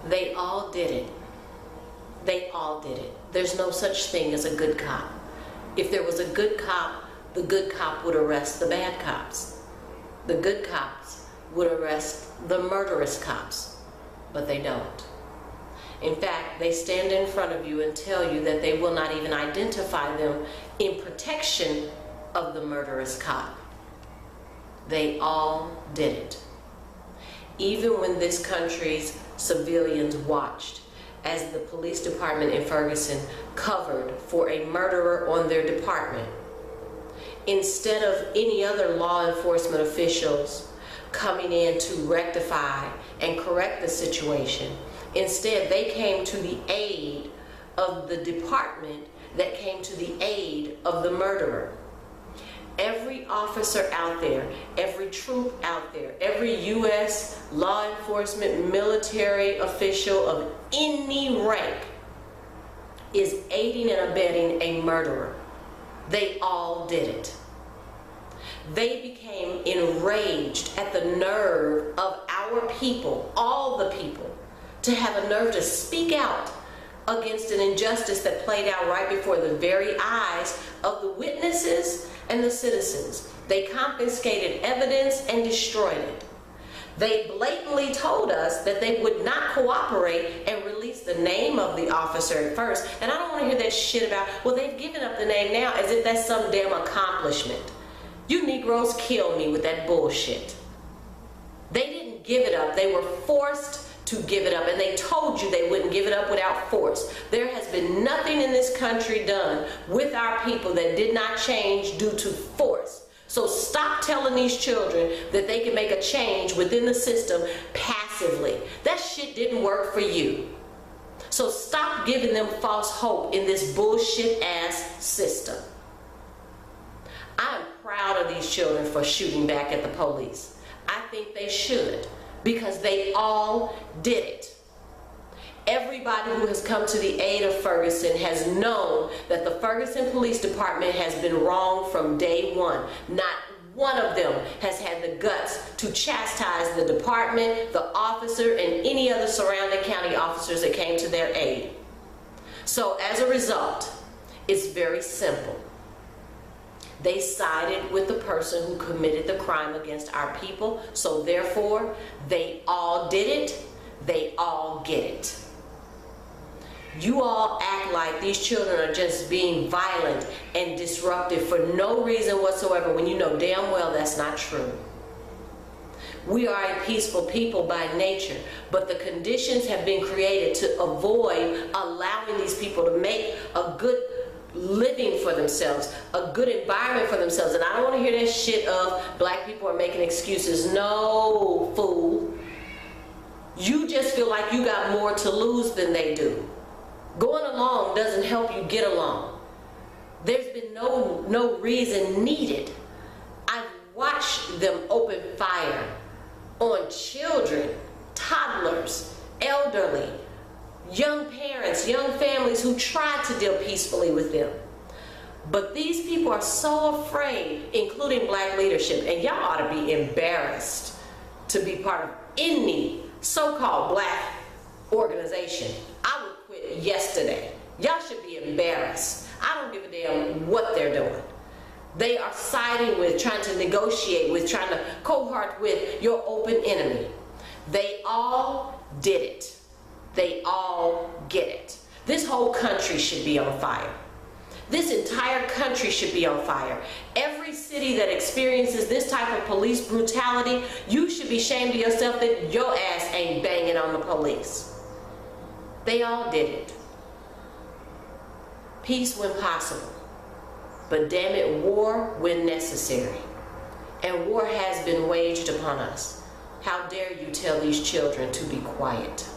They all did it. They all did it. There's no such thing as a good cop. If there was a good cop, the good cop would arrest the bad cops. The good cops would arrest the murderous cops, but they don't. In fact, they stand in front of you and tell you that they will not even identify them in protection of the murderous cop. They all did it. Even when this country's civilians watched as the police department in Feguson covered for a murderer on their department, instead of any other law enforcement officials coming in to rectify and correct the situation, instead they came to the aid of the department that came to the aid of the murderer. Every officer out there, every troop out there, every U.S. law enforcement military official of any rank is aiding and abetting a murderer. They all did it. They became enraged at the nerve of our people, all the people, to have a nerve to speak out against an injustice that played out right before the very eyes of the witnesses and the citizens. They confiscated evidence and destroyed it. They blatantly told us that they would not cooperate and release the name of the officer at first. And I don't want to hear that shit about, well, they've given up the name now, as if that's some damn accomplishment. You Negroes killed me with that bullshit. They didn't give it up. They were forced to give it up, and they told you they wouldn't give it up without force. There has been nothing in this country done with our people that did not change due to force. So stop telling these children that they can make a change within the system passively. That shit didn't work for you. So stop giving them false hope in this bullshit ass system. I am proud of these children for shooting back at the police. I think they should, because they all did it. Everybody who has come to the aid of Feguson has known that the Feguson Police Department has been wrong from day one. Not one of them has had the guts to chastise the department, the officer, and any other surrounding county officers that came to their aid. So as a result, it's very simple. They sided with the person who committed the crime against our people, so therefore, they all did it, they all get it. You all act like these children are just being violent and disruptive for no reason whatsoever, when you know damn well that's not true. We are a peaceful people by nature, but the conditions have been created to avoid allowing these people to make a good living for themselves, a good environment for themselves. And I don't want to hear that shit of black people are making excuses. No, fool. You just feel like you got more to lose than they do. Going along doesn't help you get along. There's been no reason needed. I've watched them open fire on children, toddlers, elderly, young parents, young families who tried to deal peacefully with them. But these people are so afraid, including black leadership, and y'all ought to be embarrassed to be part of any so-called black organization. I would quit yesterday. Y'all should be embarrassed. I don't give a damn what they're doing. They are siding with, trying to negotiate with, trying to cohort with your open enemy. They all did it. They all get it. This whole country should be on fire. This entire country should be on fire. Every city that experiences this type of police brutality, you should be ashamed of yourself that your ass ain't banging on the police. They all did it. Peace when possible. But damn it, war when necessary. And war has been waged upon us. How dare you tell these children to be quiet?